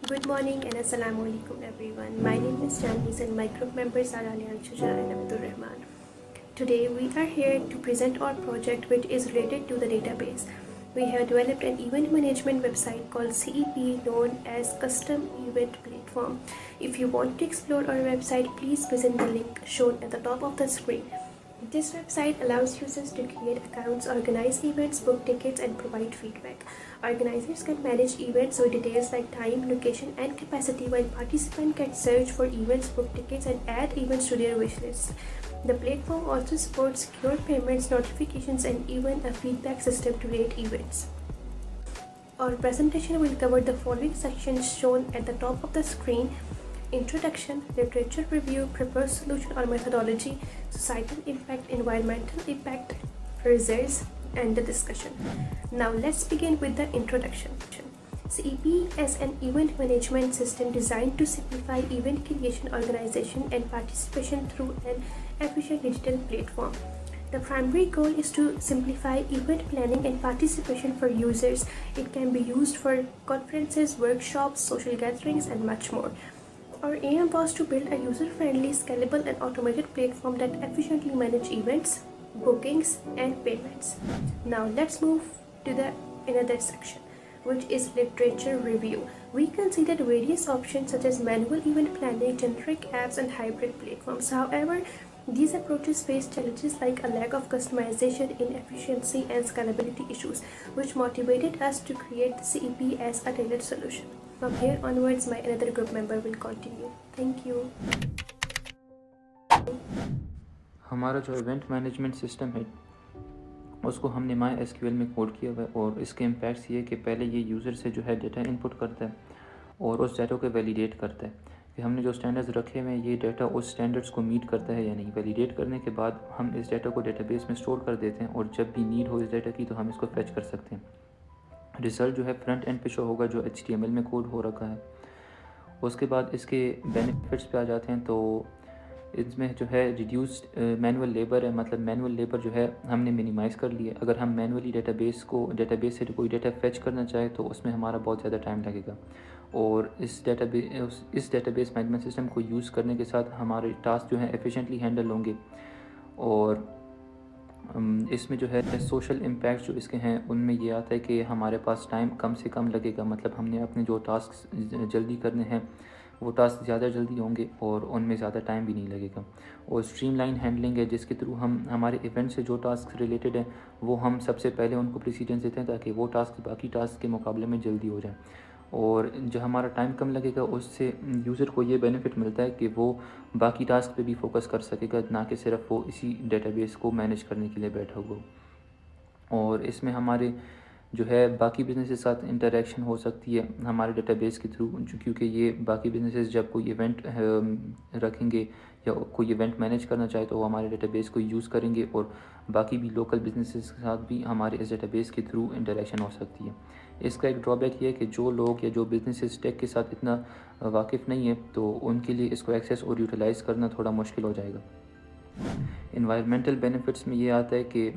Good morning and Assalamu alaikum everyone. My name is Janice and my group members are Alian Shuja and Abdul Rahman. Today we are here to present our project which is related to the database. We have developed an event management website called CEP known as Custom Event Platform. If you want to explore our website, please visit the link shown at the top of the screen. This website allows users to create accounts, organize events, book tickets, and provide feedback. Organizers can manage events with details like time, location, and capacity, while participants can search for events, book tickets, and add events to their wishlist. The platform also supports secure payments, notifications, and even a feedback system to rate events. Our presentation will cover the following sections shown at the top of the screen: introduction, literature review, proposed solution or methodology, societal impact, environmental impact, results, and the discussion. Now let's begin with the introduction. CEP is an event management system designed to simplify event creation, organization, and participation through an efficient digital platform. The primary goal is to simplify event planning and participation for users. It can be used for conferences, workshops, social gatherings, and much more. Our aim was to build a user-friendly, scalable, and automated platform that efficiently manages events, bookings, and payments. Now let's move to the another section, which is literature review. We considered various options such as manual event planning, generic apps, and hybrid platforms. However, these approaches face challenges like a lack of customization, inefficiency, and scalability issues, which motivated us to create the CEP as a tailored solution. From here onwards, my another group member will continue. Thank you. हमारा जो event management system है उसको हमने MySQL में code किया हुआ है और इसके इम्पैक्ट्स ये कि पहले ये यूज़र से जो है डेटा इनपुट करता है और उस डाटा को वैलिडेट करता है कि हमने जो स्टैंडर्ड्स रखे हुए हैं ये डाटा उस स्टैंडर्ड्स को मीट करता है या नहीं। वैलिडेट करने के बाद हम इस डाटा को डेटाबेस में स्टोर कर देते हैं और जब भी नीड हो इस डाटा की तो हम इसको फेच कर सकते हैं। रिज़ल्ट जो है फ्रंट एंड पे शो होगा जो HTML में कोड हो रखा है। उसके बाद इसके बेनिफिट्स पे आ जाते हैं तो इसमें जो है रिड्यूस्ड मैनुअल लेबर है, मतलब मैनुअल लेबर जो है हमने मिनिमाइज़ कर लिया। अगर हम मैनुअली डेटाबेस से कोई डाटा फेच करना चाहे तो उसमें हमारा बहुत ज़्यादा टाइम लगेगा और इस डेटाबेस मैनेजमेंट सिस्टम को यूज़ करने के साथ हमारे टास्क जो हैं एफिशिएंटली हैंडल होंगे। और इसमें जो है सोशल इम्पैक्ट जो इसके हैं उनमें ये आता है कि हमारे पास टाइम कम से कम लगेगा, मतलब हमने अपने जो टास्क जल्दी करने हैं वो टास्क ज़्यादा जल्दी होंगे और उनमें ज़्यादा टाइम भी नहीं लगेगा। और स्ट्रीमलाइन हैंडलिंग है जिसके थ्रू हम हमारे इवेंट से जो टास्क रिलेटेड हैं वो हम सबसे पहले उनको प्रेसिडेंस देते हैं ताकि वो टास्क बाकी टास्क के मुकाबले में जल्दी हो जाए। और जो हमारा टाइम कम लगेगा उससे यूज़र को ये बेनिफिट मिलता है कि वो बाकी टास्क पे भी फोकस कर सकेगा, ना कि सिर्फ वो इसी डेटाबेस को मैनेज करने के लिए बैठा हुआ हो। और इसमें हमारे जो है बाकी बिजनेस के साथ इंटरेक्शन हो सकती है हमारे डेटाबेस के थ्रू, क्योंकि ये बाकी बिजनेसेस जब कोई इवेंट रखेंगे या कोई इवेंट मैनेज करना चाहे तो वो हमारे डेटाबेस को यूज़ करेंगे और बाकी भी लोकल बिजनेसेस के साथ भी हमारे इस डेटाबेस के थ्रू इंटरेक्शन हो सकती है। इसका एक ड्रॉबैक ये है कि जो लोग या जो बिजनेसेस टेक के साथ इतना वाकिफ़ नहीं है तो उनके लिए इसको एक्सेस और यूटिलाइज़ करना थोड़ा मुश्किल हो जाएगा। इन्वायरमेंटल बेनिफिट्स में ये आता है कि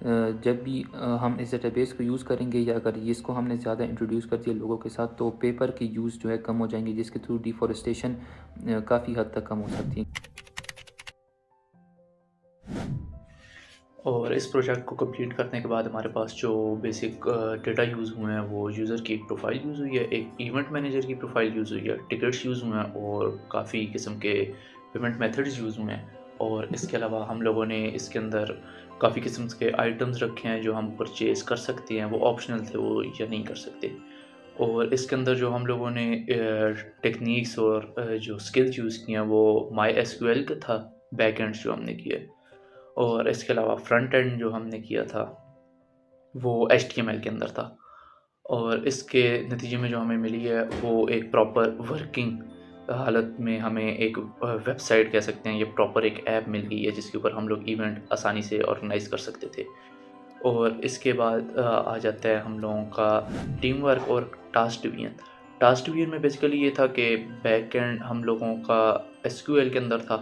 जब भी हम इस डेटाबेस को यूज़ करेंगे या अगर इसको हमने ज़्यादा इंट्रोड्यूस कर दिया लोगों के साथ तो पेपर की यूज़ जो है कम हो जाएंगी, जिसके थ्रू डिफॉरेस्टेशन काफ़ी हद तक कम हो सकती है। और इस प्रोजेक्ट को कंप्लीट करने के बाद हमारे पास जो बेसिक डेटा यूज़ हुए हैं वो यूज़र की एक प्रोफाइल यूज़ हुई है, एक इवेंट मैनेजर की प्रोफाइल यूज़ हुई है, टिकट्स यूज़ हुए हैं और काफ़ी किस्म के पेमेंट मेथड्स यूज़ हुए हैं। और इसके अलावा हम लोगों ने इसके अंदर काफ़ी किस्म के आइटम्स रखे हैं जो हम परचेज़ कर सकते हैं, वो ऑप्शनल थे वो या नहीं कर सकते। और इसके अंदर जो हम लोगों ने टेक्निक्स और जो स्किल्स यूज़ किए हैं वो MySQL का था, बैक एंड्स जो हमने किए। और इसके अलावा फ्रंट एंड जो हमने किया था वो HTML के अंदर था। और इसके नतीजे में जो हमें मिली है वो एक प्रॉपर वर्किंग हालत में हमें एक वेबसाइट कह सकते हैं, ये प्रॉपर एक ऐप मिल गई है जिसके ऊपर हम लोग इवेंट आसानी से ऑर्गेनाइज़ कर सकते थे। और इसके बाद आ जाता है हम लोगों का टीम वर्क और टास्क डिवीज़न। टास्क डिवीज़न में बेसिकली ये था कि बैक एंड हम लोगों का SQL के अंदर था,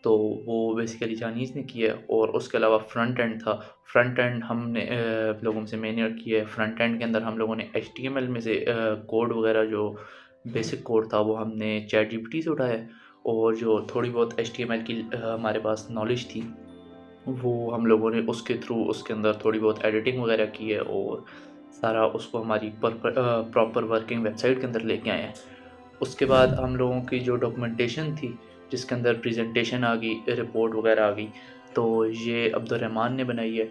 तो वो बेसिकली जानीज़ ने किया है। और उसके अलावा फ्रंट एंड था, फ्रंट एंड हमने लोगों से मैन्योर किया है। फ्रंट एंड के अंदर हम लोगों ने HTML में से कोड वगैरह जो बेसिक कोड था वो हमने चैट जीपीटी से उठाया, और जो थोड़ी बहुत एचटीएमएल की हमारे पास नॉलेज थी वो हम लोगों ने उसके थ्रू उसके अंदर थोड़ी बहुत एडिटिंग वगैरह की है, और सारा उसको हमारी प्रॉपर वर्किंग वेबसाइट के अंदर लेके आए हैं। उसके बाद हम लोगों की जो डॉक्यूमेंटेशन थी, जिसके अंदर प्रेजेंटेशन आ गई, रिपोर्ट वगैरह आ गई, तो ये अब्दुर्रहमान ने बनाई है।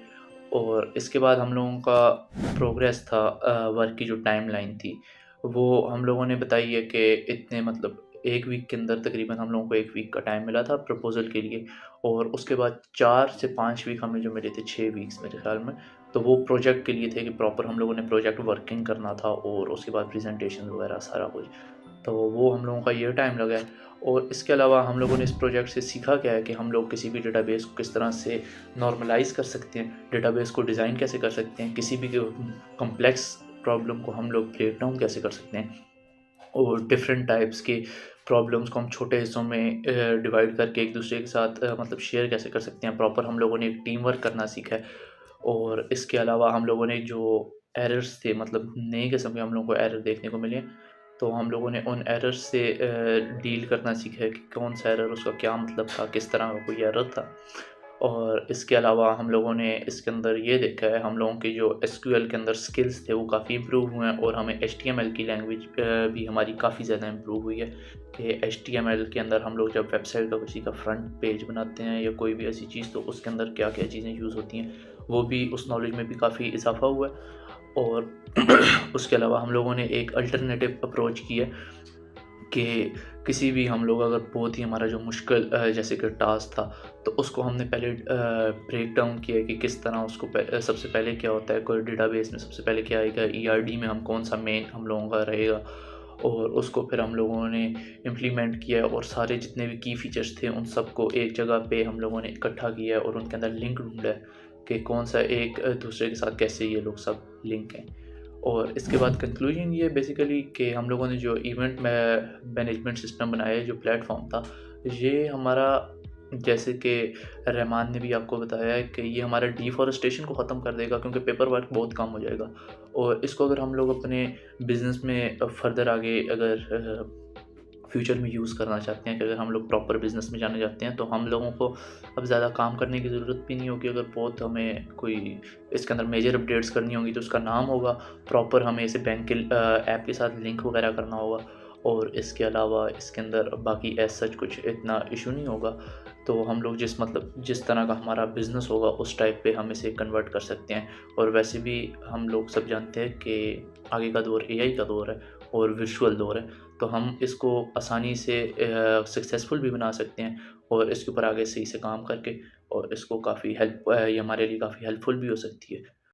और इसके बाद हम लोगों का प्रोग्रेस था, वर्क की जो टाइमलाइन थी वो हम लोगों ने बताई है कि इतने मतलब 1 वीक के अंदर तकरीबन हम लोगों को 1 वीक का टाइम मिला था प्रपोज़ल के लिए, और उसके बाद 4 से 5 वीक हमें जो मिले थे, 6 वीक्स मेरे ख़्याल में, तो वो प्रोजेक्ट के लिए थे कि प्रॉपर हम लोगों ने प्रोजेक्ट वर्किंग करना था, और उसके बाद प्रेजेंटेशन वगैरह सारा कुछ। तो वो हम लोगों का ये टाइम लगा है। और इसके अलावा हम लोगों ने इस प्रोजेक्ट से सीखा क्या है कि हम लोग किसी भी डेटाबेस को किस तरह से नॉर्मलाइज़ कर सकते हैं, डेटाबेस को डिज़ाइन कैसे कर सकते हैं, किसी भी कॉम्प्लेक्स प्रॉब्लम को हम लोग ब्रेक डाउन कैसे कर सकते हैं, और डिफरेंट टाइप्स के प्रॉब्लम्स को हम छोटे हिस्सों में डिवाइड करके एक दूसरे के साथ मतलब शेयर कैसे कर सकते हैं। प्रॉपर हम लोगों ने एक टीम वर्क करना सीखा है। और इसके अलावा हम लोगों ने जो एरर्स थे, मतलब नई किस्म के हम लोगों को एरर देखने को मिले, तो हम लोगों ने उन एरर्स से डील करना सीखा है कि कौन सा एरर, उसका क्या मतलब था, किस तरह का कोई एरर था। और इसके अलावा हम लोगों ने इसके अंदर ये देखा है, हम लोगों के जो एसक्यूएल के अंदर स्किल्स थे वो काफ़ी इम्प्रूव हुए हैं, और हमें एचटीएमएल की लैंग्वेज भी हमारी काफ़ी ज़्यादा इम्प्रूव हुई है कि एचटीएमएल के अंदर हम लोग जब वेबसाइट का किसी का फ्रंट पेज बनाते हैं या कोई भी ऐसी चीज़, तो उसके अंदर क्या क्या चीज़ें यूज़ होती हैं, वो भी उस नॉलेज में भी काफ़ी इजाफा हुआ है। और उसके अलावा हम लोगों ने एक अल्टरनेटिव अप्रोच की है कि किसी भी हम लोग अगर बहुत ही हमारा जो मुश्किल जैसे कि टास्क था, तो उसको हमने पहले ब्रेक डाउन किया कि किस तरह उसको सबसे पहले क्या होता है, कोई डेटाबेस में सबसे पहले क्या आएगा, ईआरडी में हम कौन सा मेन हम लोगों का रहेगा, और उसको फिर हम लोगों ने इम्प्लीमेंट किया है, और सारे जितने भी की फ़ीचर्स थे उन सबको एक जगह पे हम लोगों ने इकट्ठा किया है, और उनके अंदर लिंक ढूँढा है कि कौन सा एक दूसरे के साथ कैसे ये लोग सब लिंक हैं। और इसके बाद कंक्लूजन ये बेसिकली कि हम लोगों ने जो इवेंट मैनेजमेंट सिस्टम बनाया है, जो प्लेटफॉर्म था, ये हमारा, जैसे कि रहमान ने भी आपको बताया है कि ये हमारा डिफॉरेस्टेशन को ख़त्म कर देगा, क्योंकि पेपर वर्क बहुत कम हो जाएगा। और इसको अगर हम लोग अपने बिज़नेस में फर्दर आगे अगर फ्यूचर में यूज़ करना चाहते हैं, कि अगर हम लोग प्रॉपर बिज़नेस में जाना चाहते हैं, तो हम लोगों को अब ज़्यादा काम करने की ज़रूरत भी नहीं होगी। अगर बहुत हमें कोई इसके अंदर मेजर अपडेट्स करनी होंगी, तो उसका नाम होगा, प्रॉपर हमें इसे बैंक के ऐप के साथ लिंक वगैरह करना होगा, और इसके अलावा इसके अंदर बाकी एज़ सच कुछ इतना इशू नहीं होगा। तो हम लोग जिस तरह का हमारा बिज़नेस होगा उस टाइप पे हम इसे कन्वर्ट कर सकते हैं। और वैसे भी हम लोग सब जानते हैं कि आगे का दौर एआई का दौर है और विर्चुअल दौर है, तो हम इसको आसानी से सक्सेसफुल भी बना सकते हैं, और इसके ऊपर आगे सही से काम करके, और इसको काफ़ी ये हमारे लिए काफ़ी हेल्पफुल भी हो सकती है।